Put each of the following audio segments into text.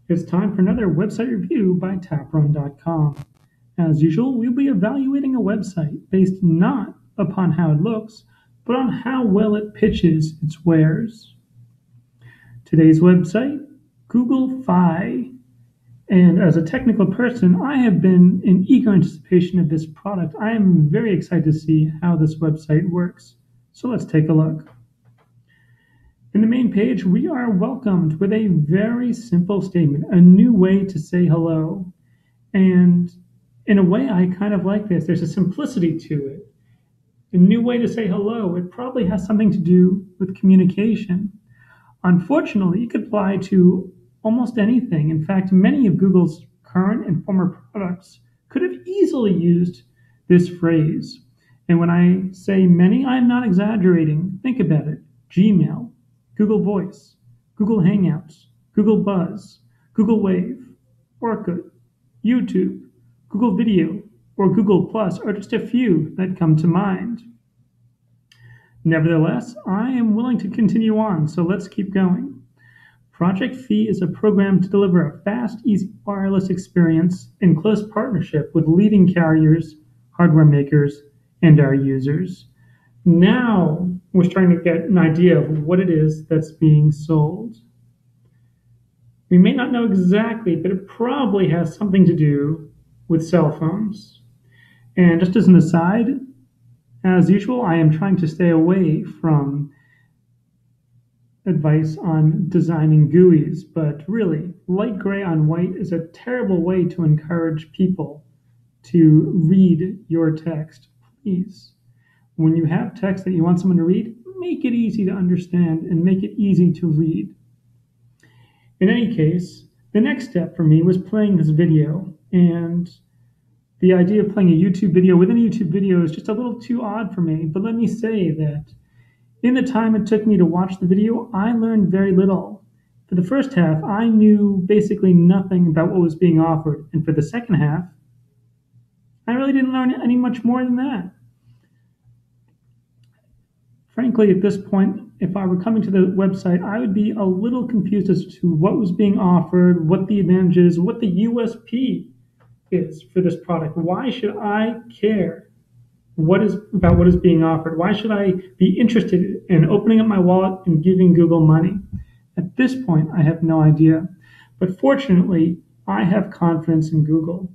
It's time for another website review by Taprun.com. As usual, we'll be evaluating a website based not upon how it looks, but on how well it pitches its wares. Today's website, Google Fi. And as a technical person, I have been in eager anticipation of this product. I am very excited to see how this website works. So let's take a look. In the main page, we are welcomed with a very simple statement, a new way to say hello. And in a way, I kind of like this. There's a simplicity to it. A new way to say hello, it probably has something to do with communication. Unfortunately, it could apply to almost anything. In fact, many of Google's current and former products could have easily used this phrase. And when I say many, I'm not exaggerating. Think about it. Gmail, Google Voice, Google Hangouts, Google Buzz, Google Wave, Orkut, YouTube, Google Video, or Google Plus are just a few that come to mind. Nevertheless, I am willing to continue on, so let's keep going. Project Fi is a program to deliver a fast, easy wireless experience in close partnership with leading carriers, hardware makers, and our users. Now we're starting to get an idea of what it is that's being sold. We may not know exactly, but it probably has something to do with cell phones. And just as an aside, as usual, I am trying to stay away from advice on designing GUIs, but really, light gray on white is a terrible way to encourage people to read your text. Please, when you have text that you want someone to read, make it easy to understand and make it easy to read. In any case, the next step for me was playing this video, and the idea of playing a YouTube video within a YouTube video is just a little too odd for me, but let me say that in the time it took me to watch the video, I learned very little. For the first half, I knew basically nothing about what was being offered, and for the second half, I really didn't learn any much more than that. Frankly, at this point, if I were coming to the website, I would be a little confused as to what was being offered, what the advantages, what the USP is for this product. Why should I care what is being offered? Why should I be interested in opening up my wallet and giving Google money? At this point, I have no idea. But fortunately, I have confidence in Google.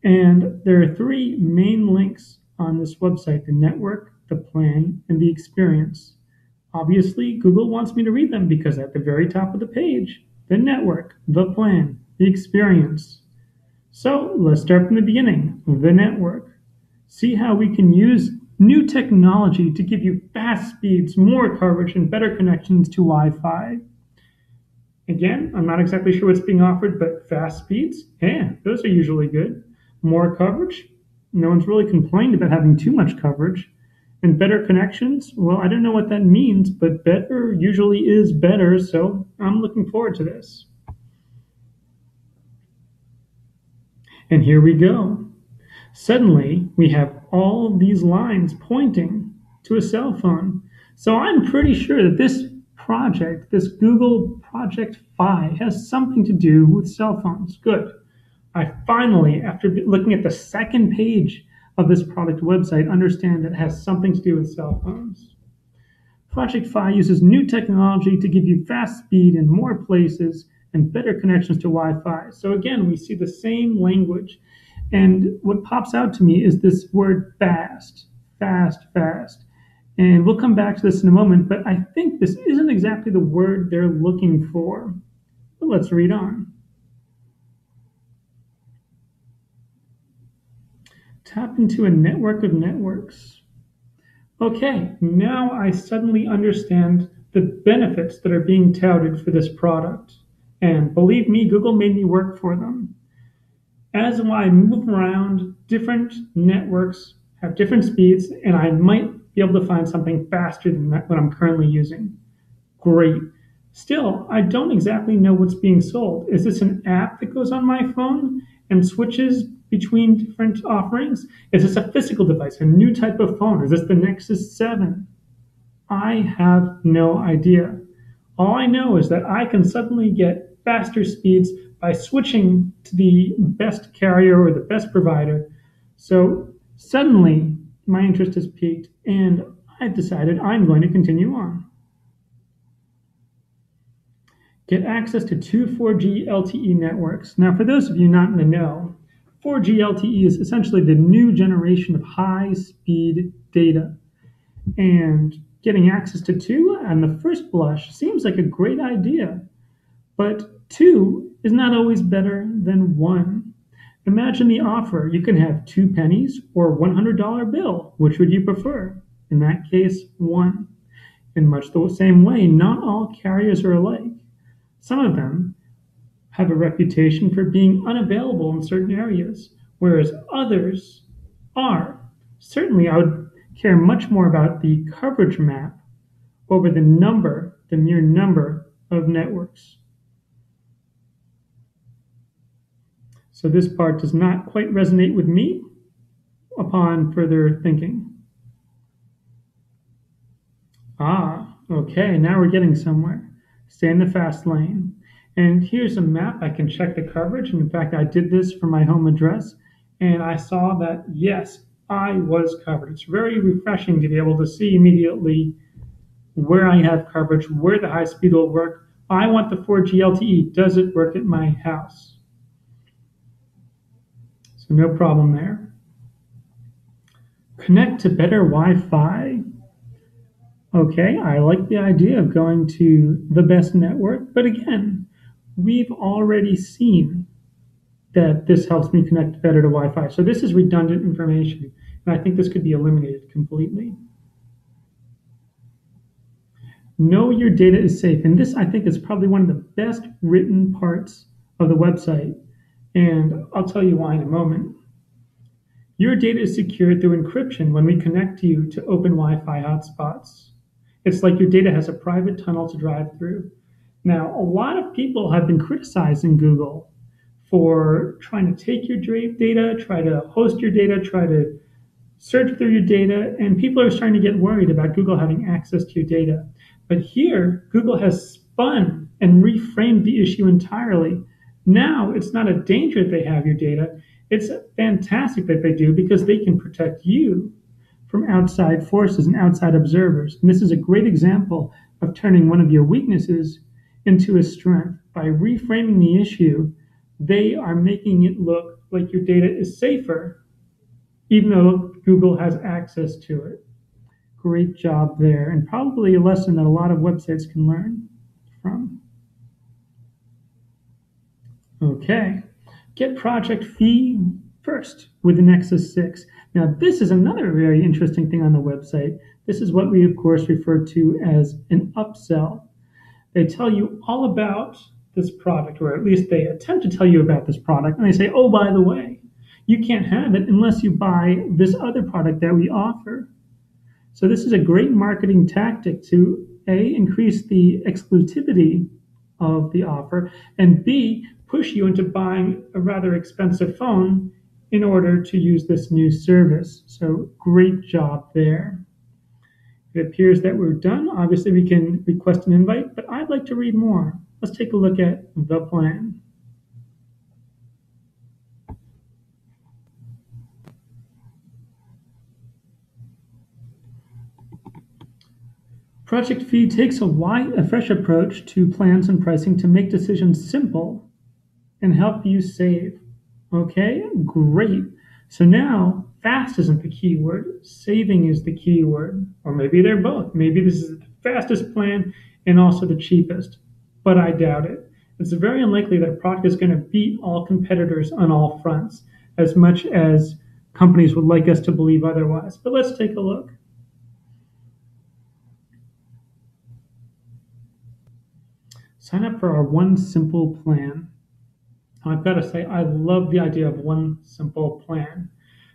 And there are three main links on this website: the network, the plan, and the experience. Obviously, Google wants me to read them because at the very top of the page, the network, the plan, the experience. So let's start from the beginning, the network. See how we can use new technology to give you fast speeds, more coverage, and better connections to Wi-Fi. Again, I'm not exactly sure what's being offered, but fast speeds, yeah, those are usually good. More coverage, no one's really complained about having too much coverage. And better connections, well, I don't know what that means, but better usually is better, so I'm looking forward to this. And here we go. Suddenly, we have all of these lines pointing to a cell phone. So I'm pretty sure that this project, this Google Project Fi, has something to do with cell phones. Good. I finally, after looking at the second page of this product website, understand that it has something to do with cell phones. Project Fi uses new technology to give you fast speed in more places and better connections to Wi-Fi. So again, we see the same language. And what pops out to me is this word fast, fast, fast. And we'll come back to this in a moment, but I think this isn't exactly the word they're looking for. But let's read on. Tap into a network of networks. Okay, now I suddenly understand the benefits that are being touted for this product. And believe me, Google made me work for them. As I move around, different networks have different speeds, and I might be able to find something faster than what I'm currently using. Great. Still, I don't exactly know what's being sold. Is this an app that goes on my phone and switches between different offerings? Is this a physical device, a new type of phone? Is this the Nexus 7? I have no idea. All I know is that I can suddenly get faster speeds by switching to the best carrier or the best provider. So suddenly my interest has peaked and I've decided I'm going to continue on. Get access to two 4G LTE networks. Now, for those of you not in the know, 4G LTE is essentially the new generation of high-speed data. And getting access to two on the first blush seems like a great idea. But two is not always better than one. Imagine the offer. You can have 2 pennies or a $100 bill. Which would you prefer? In that case, one. In much the same way, not all carriers are alike. Some of them have a reputation for being unavailable in certain areas, whereas others are. Certainly, I would care much more about the coverage map over the mere number of networks. So this part does not quite resonate with me upon further thinking. Okay, now we're getting somewhere. Stay in the fast lane. And here's a map. I can check the coverage. And in fact, I did this for my home address, and I saw that, yes, I was covered. It's very refreshing to be able to see immediately where I have coverage, where the high speed will work. I want the 4G LTE. Does it work at my house? So no problem there. Connect to better Wi-Fi. Okay, I like the idea of going to the best network, but again, we've already seen that this helps me connect better to Wi-Fi. So this is redundant information, and I think this could be eliminated completely. Know your data is safe, and this I think is probably one of the best written parts of the website, and I'll tell you why in a moment. Your data is secured through encryption when we connect you to open Wi-Fi hotspots. It's like your data has a private tunnel to drive through. Now, a lot of people have been criticizing Google for trying to take your data, try to host your data, try to search through your data, and people are starting to get worried about Google having access to your data. But here, Google has spun and reframed the issue entirely. Now, it's not a danger that they have your data. It's fantastic that they do because they can protect you from outside forces and outside observers. And this is a great example of turning one of your weaknesses into a strength. By reframing the issue, they are making it look like your data is safer, even though Google has access to it. Great job there, and probably a lesson that a lot of websites can learn from. Okay, get project fee first with the Nexus 6. Now, this is another very interesting thing on the website. This is what we, of course, refer to as an upsell. They tell you all about this product, or at least they attempt to tell you about this product, and they say, oh, by the way, you can't have it unless you buy this other product that we offer. So this is a great marketing tactic to, A, increase the exclusivity of the offer, and B, push you into buying a rather expensive phone in order to use this new service. So great job there. It appears that we're done. Obviously, we can request an invite, but I'd like to read more. Let's take a look at the plan. Project Fee takes a fresh approach to plans and pricing to make decisions simple and help you save. Okay, great. So now, fast isn't the key word, saving is the key word. Or maybe they're both. Maybe this is the fastest plan and also the cheapest, but I doubt it. It's very unlikely that a product is going to beat all competitors on all fronts, as much as companies would like us to believe otherwise. But let's take a look. Sign up for our One Simple plan. I've got to say, I love the idea of one simple plan.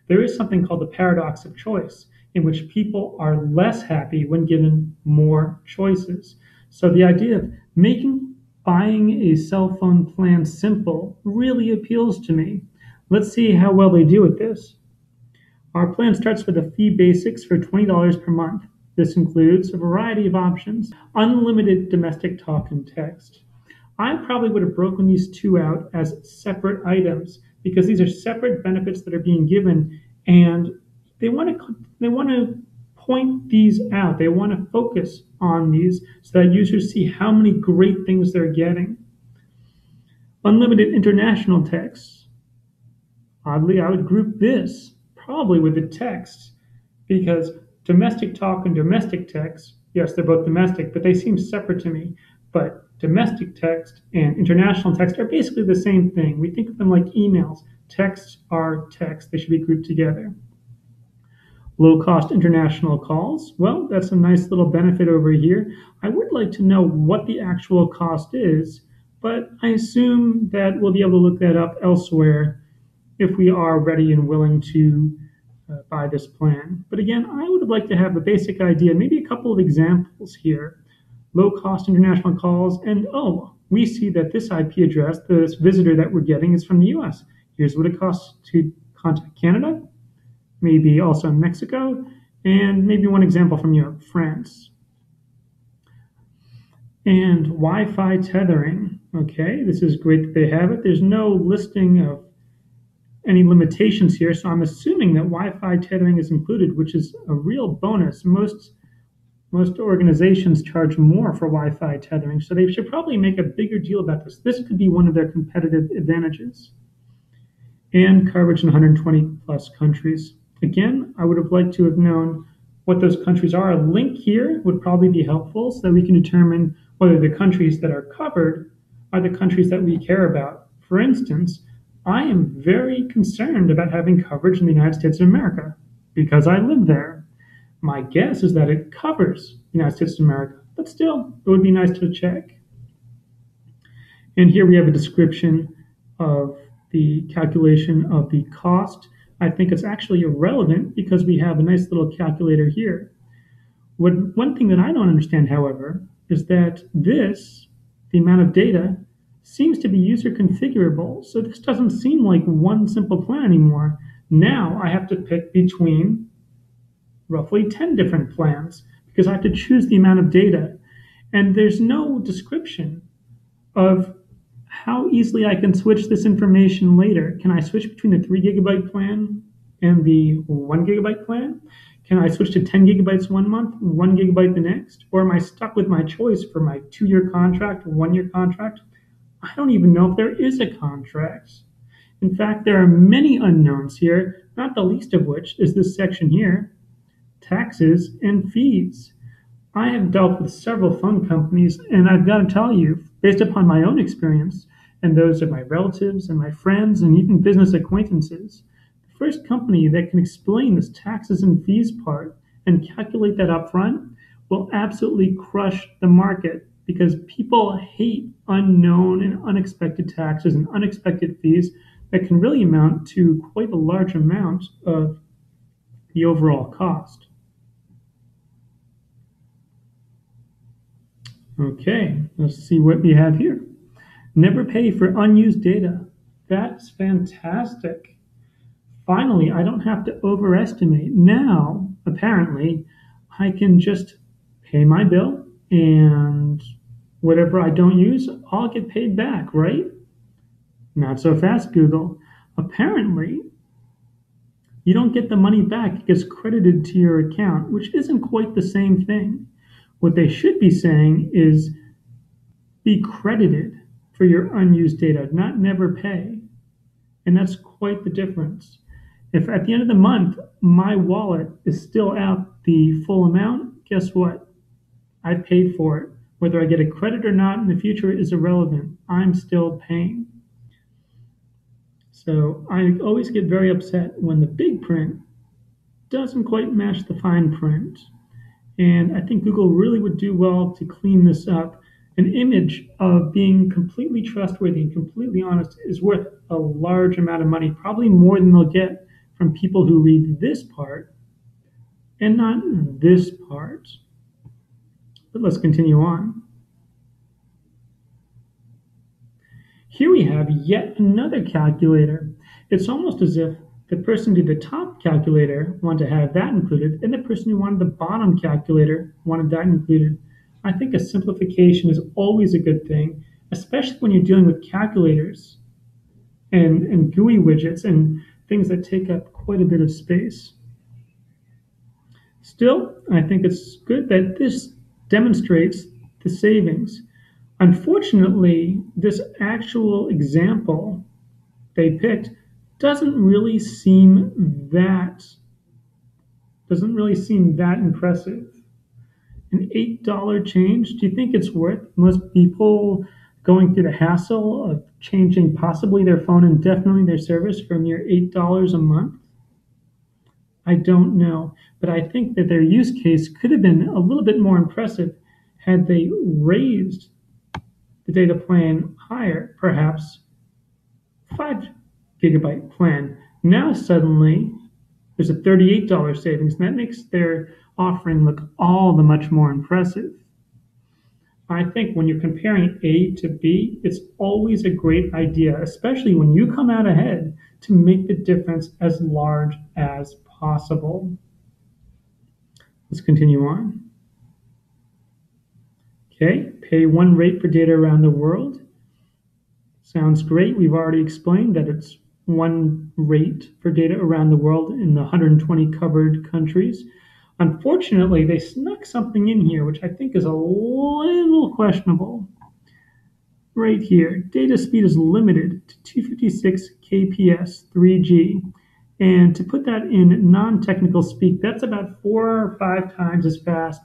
There is something called the paradox of choice, in which people are less happy when given more choices. So the idea of making buying a cell phone plan simple really appeals to me. Let's see how well they do with this. Our plan starts with a fee basics for $20 per month. This includes a variety of options, unlimited domestic talk and text, I probably would have broken these two out as separate items because these are separate benefits that are being given, and they want to point these out. They want to focus on these so that users see how many great things they're getting. Unlimited international text. Oddly, I would group this probably with the text because domestic talk and domestic text, yes, they're both domestic, but they seem separate to me. But domestic text and international text are basically the same thing. We think of them like emails. Texts are text, they should be grouped together. Low cost international calls. Well, that's a nice little benefit over here. I would like to know what the actual cost is, but I assume that we'll be able to look that up elsewhere if we are ready and willing to buy this plan. But again, I would like to have a basic idea, maybe a couple of examples here. Low cost international calls, and oh, we see that this IP address, this visitor that we're getting, is from the US. Here's what it costs to contact Canada, maybe also Mexico, and maybe one example from Europe, France. And Wi-Fi tethering. Okay, this is great that they have it. There's no listing of any limitations here, so I'm assuming that Wi-Fi tethering is included, which is a real bonus. Most organizations charge more for Wi-Fi tethering, so they should probably make a bigger deal about this. This could be one of their competitive advantages. And coverage in 120 plus countries. Again, I would have liked to have known what those countries are. A link here would probably be helpful so that we can determine whether the countries that are covered are the countries that we care about. For instance, I am very concerned about having coverage in the United States of America because I live there. My guess is that it covers the United States of America, but still, it would be nice to check. And here we have a description of the calculation of the cost. I think it's actually irrelevant because we have a nice little calculator here. One thing that I don't understand, however, is that the amount of data, seems to be user configurable. So this doesn't seem like one simple plan anymore. Now I have to pick between roughly 10 different plans because I have to choose the amount of data. And there's no description of how easily I can switch this information later. Can I switch between the 3 gigabyte plan and the 1 gigabyte plan? Can I switch to 10 gigabytes one month, 1 gigabyte the next? Or am I stuck with my choice for my 2-year contract or 1-year contract? I don't even know if there is a contract. In fact, there are many unknowns here, not the least of which is this section here, taxes and fees. I have dealt with several phone companies, and I've got to tell you, based upon my own experience and those of my relatives and my friends and even business acquaintances, the first company that can explain this taxes and fees part and calculate that up front will absolutely crush the market because people hate unknown and unexpected taxes and unexpected fees that can really amount to quite a large amount of the overall cost. Okay, let's see what we have here. Never pay for unused data. That's fantastic. Finally, I don't have to overestimate. Now, apparently, I can just pay my bill and whatever I don't use, I'll get paid back, right? Not so fast, Google. Apparently, you don't get the money back. It gets credited to your account, which isn't quite the same thing. What they should be saying is be credited for your unused data, not never pay. And that's quite the difference. If at the end of the month, my wallet is still out the full amount, guess what? I paid for it. Whether I get a credit or not in the future is irrelevant. I'm still paying. So I always get very upset when the big print doesn't quite match the fine print. And I think Google really would do well to clean this up. An image of being completely trustworthy and completely honest is worth a large amount of money, probably more than they'll get from people who read this part and not this part. But let's continue on. Here we have yet another calculator. It's almost as if the person who did the top calculator wanted to have that included, and the person who wanted the bottom calculator wanted that included. I think a simplification is always a good thing, especially when you're dealing with calculators and GUI widgets and things that take up quite a bit of space. Still, I think it's good that this demonstrates the savings. Unfortunately, this actual example they picked doesn't really seem that doesn't really seem that impressive. An $8 change, do you think it's worth most people going through the hassle of changing possibly their phone and definitely their service for a mere $8 a month? I don't know, but I think that their use case could have been a little bit more impressive had they raised the data plan higher, perhaps 5 gigabyte plan. Now suddenly there's a $38 savings, and that makes their offering look all the much more impressive. I think when you're comparing A to B, it's always a great idea, especially when you come out ahead, to make the difference as large as possible. Let's continue on. Okay, pay one rate for data around the world. Sounds great. We've already explained that it's one rate for data around the world in the 120 covered countries. Unfortunately, they snuck something in here, which I think is a little questionable. Right here, data speed is limited to 256 kps 3G. And to put that in non-technical speak, that's about 4 or 5 times as fast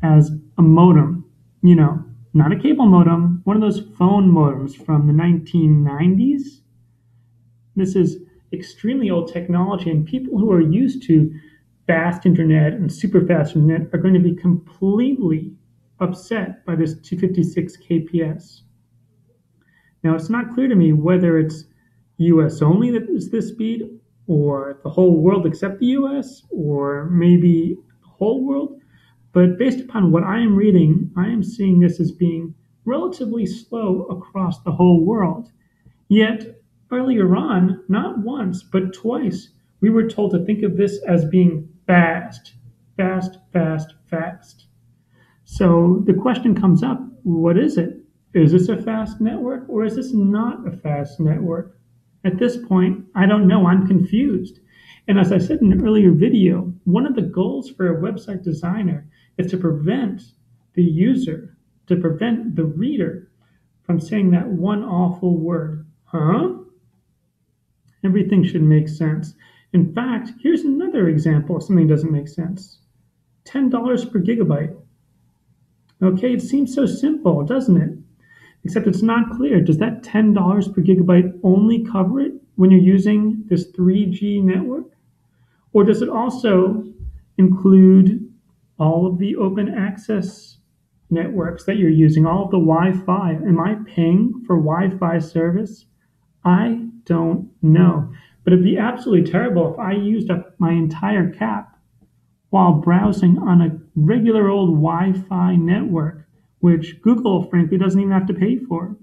as a modem. You know, not a cable modem, one of those phone modems from the 1990s. This is extremely old technology, and people who are used to fast internet and super fast internet are going to be completely upset by this 256 kps. Now, it's not clear to me whether it's US only that is this speed, or the whole world except the US, or maybe the whole world. But based upon what I am reading, I am seeing this as being relatively slow across the whole world. Yet, earlier on, not once, but twice, we were told to think of this as being fast, fast, fast, fast. So the question comes up, what is it? Is this a fast network or is this not a fast network? At this point, I don't know. I'm confused. And as I said in an earlier video, one of the goals for a website designer is to prevent the user, to prevent the reader from saying that one awful word, huh? Everything should make sense. In fact, here's another example of something that doesn't make sense. $10 per gigabyte. Okay, it seems so simple, doesn't it? Except it's not clear. Does that $10 per gigabyte only cover it when you're using this 3G network? Or does it also include all of the open access networks that you're using, all of the Wi-Fi? Am I paying for Wi-Fi service? I don't know. But it'd be absolutely terrible if I used up my entire cap while browsing on a regular old Wi-Fi network, which Google, frankly, doesn't even have to pay for.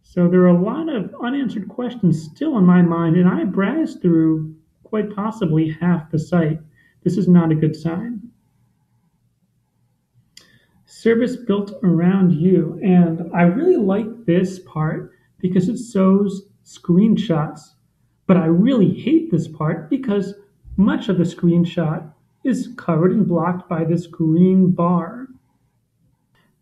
So there are a lot of unanswered questions still in my mind, and I browsed through quite possibly half the site. This is not a good sign. Service built around you. And I really like this part because it shows screenshots. But I really hate this part because much of the screenshot is covered and blocked by this green bar.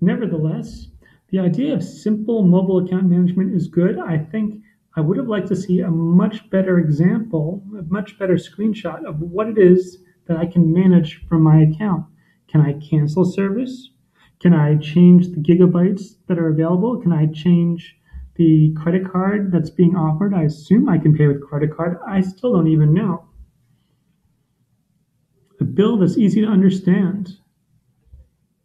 Nevertheless, the idea of simple mobile account management is good. I think I would have liked to see a much better example, a much better screenshot of what it is that I can manage from my account. Can I cancel service? Can I change the gigabytes that are available? Can I change the credit card that's being offered? I assume I can pay with credit card. I still don't even know. A bill that's easy to understand.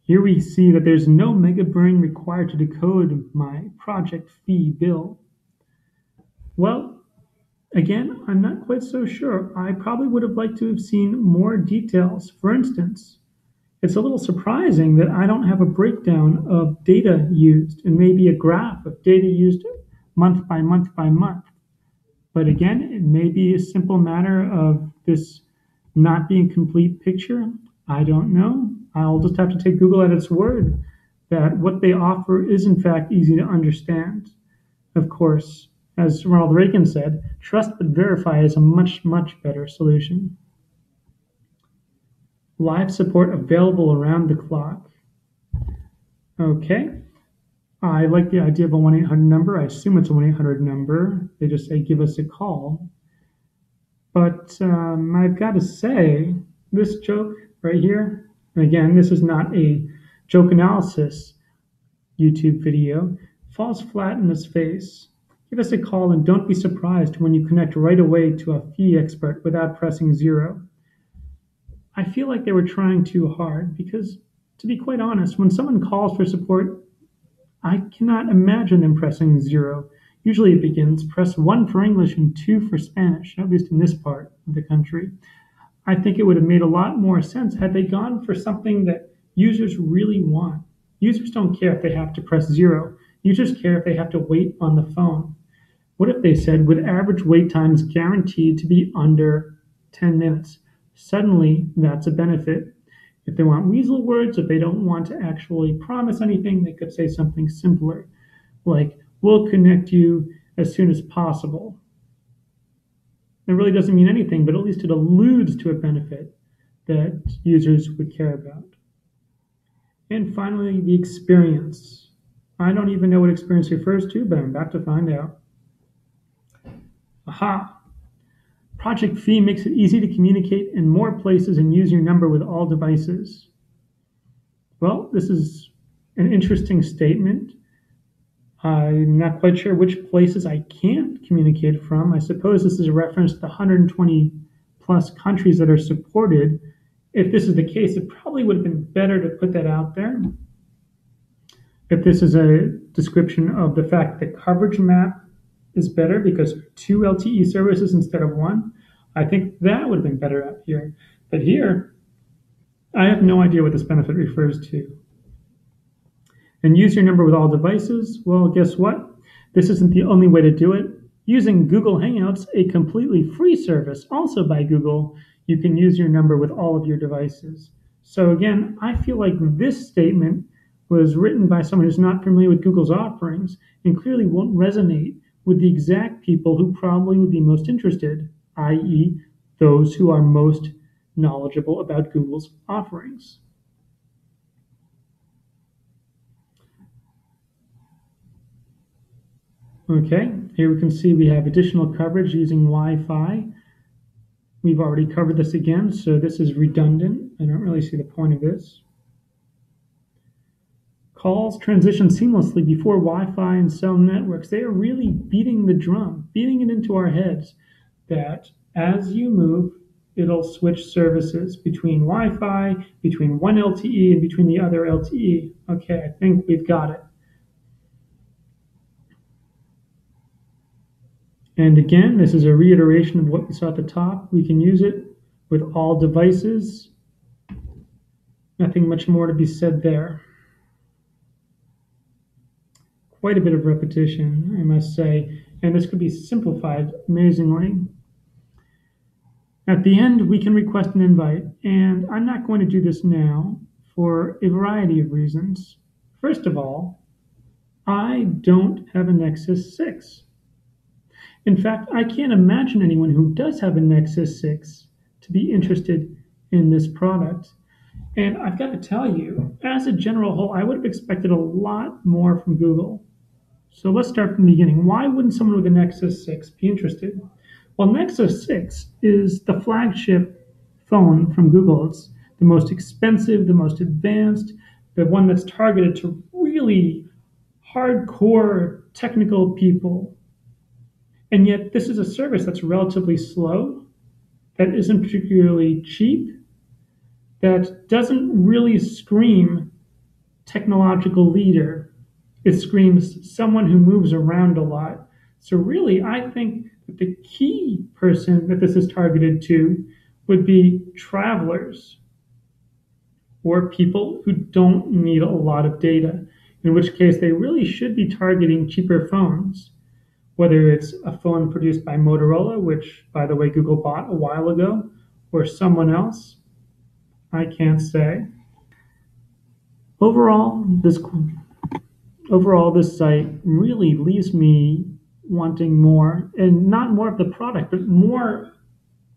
Here we see that there's no mega brain required to decode my project fee bill. Well, again, I'm not quite so sure. I probably would have liked to have seen more details. For instance, it's a little surprising that I don't have a breakdown of data used and maybe a graph of data used month by month by month. But again, it may be a simple matter of this not being a complete picture. I don't know. I'll just have to take Google at its word. that what they offer is in fact easy to understand. Of course, as Ronald Reagan said, trust but verify is a much, much better solution. Live support available around the clock. Okay. I like the idea of a 1-800 number. I assume it's a 1-800 number. They just say, give us a call. But I've got to say, this joke right here, and again, this is not a joke analysis YouTube video, falls flat in its face. Give us a call and don't be surprised when you connect right away to a fee expert without pressing 0. I feel like they were trying too hard because, to be quite honest, when someone calls for support, I cannot imagine them pressing 0. Usually it begins, press 1 for English and 2 for Spanish, at least in this part of the country. I think it would have made a lot more sense had they gone for something that users really want. Users don't care if they have to press 0. Users care if they have to wait on the phone. What if they said, with average wait times guaranteed to be under 10 minutes? Suddenly, that's a benefit. If they want weasel words, if they don't want to actually promise anything, they could say something simpler, like, we'll connect you as soon as possible. It really doesn't mean anything, but at least it alludes to a benefit that users would care about. And finally, the experience. I don't even know what experience refers to, but I'm about to find out. Aha! Project Fee makes it easy to communicate in more places and use your number with all devices. Well, this is an interesting statement. I'm not quite sure which places I can't communicate from. I suppose this is a reference to the 120 plus countries that are supported. If this is the case, it probably would have been better to put that out there. If this is a description of the fact that coverage map is better because 2 LTE services instead of 1, I think that would have been better up here. But here, I have no idea what this benefit refers to. And use your number with all devices. Well, guess what? This isn't the only way to do it. Using Google Hangouts, a completely free service, also by Google, you can use your number with all of your devices. So again, I feel like this statement was written by someone who's not familiar with Google's offerings and clearly won't resonate with the exact people who probably would be most interested, i.e., those who are most knowledgeable about Google's offerings. Okay, here we can see we have additional coverage using Wi-Fi. We've already covered this again, so this is redundant. I don't really see the point of this. Calls transition seamlessly before Wi-Fi and cell networks. They are really beating the drum, beating it into our heads that as you move, it'll switch services between Wi-Fi, between one LTE, and between the other LTE. Okay, I think we've got it. And again, this is a reiteration of what we saw at the top. We can use it with all devices. Nothing much more to be said there. Quite a bit of repetition, I must say, and this could be simplified amazingly. At the end, we can request an invite, and I'm not going to do this now for a variety of reasons. First of all, I don't have a Nexus 6. In fact, I can't imagine anyone who does have a Nexus 6 to be interested in this product. And I've got to tell you, as a general whole, I would have expected a lot more from Google. So let's start from the beginning. Why wouldn't someone with a Nexus 6 be interested? Well, Nexus 6 is the flagship phone from Google. It's the most expensive, the most advanced, the one that's targeted to really hardcore technical people. And yet this is a service that's relatively slow, that isn't particularly cheap, that doesn't really scream technological leader. It screams someone who moves around a lot. So really, I think that the key person that this is targeted to would be travelers or people who don't need a lot of data, in which case they really should be targeting cheaper phones. Whether it's a phone produced by Motorola, which, by the way, Google bought a while ago, or someone else, I can't say. Overall, this site really leaves me wanting more, and not more of the product, but more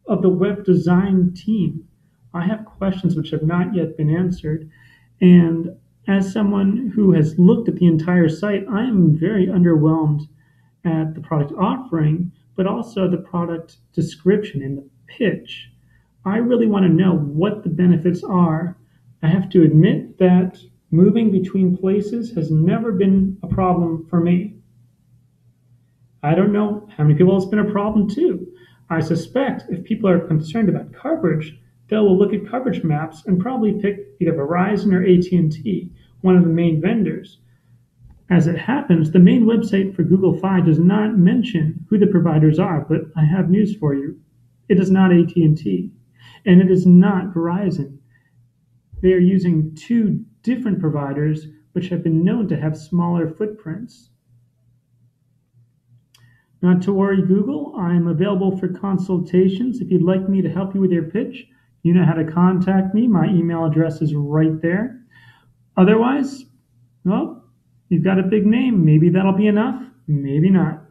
of the web design team. I have questions which have not yet been answered, and as someone who has looked at the entire site, I am very underwhelmed at the product offering, but also the product description and the pitch. I really want to know what the benefits are. I have to admit that moving between places has never been a problem for me. I don't know how many people it's been a problem to. I suspect if people are concerned about coverage, they will look at coverage maps and probably pick either Verizon or AT&T, one of the main vendors. As it happens, the main website for Google Fi does not mention who the providers are, but I have news for you. It is not AT&T, and T, and it is not Verizon. They are using two different providers which have been known to have smaller footprints. Not to worry, Google. I'm available for consultations. If you'd like me to help you with your pitch, you know how to contact me. My email address is right there. Otherwise, well, you've got a big name. Maybe that'll be enough. Maybe not.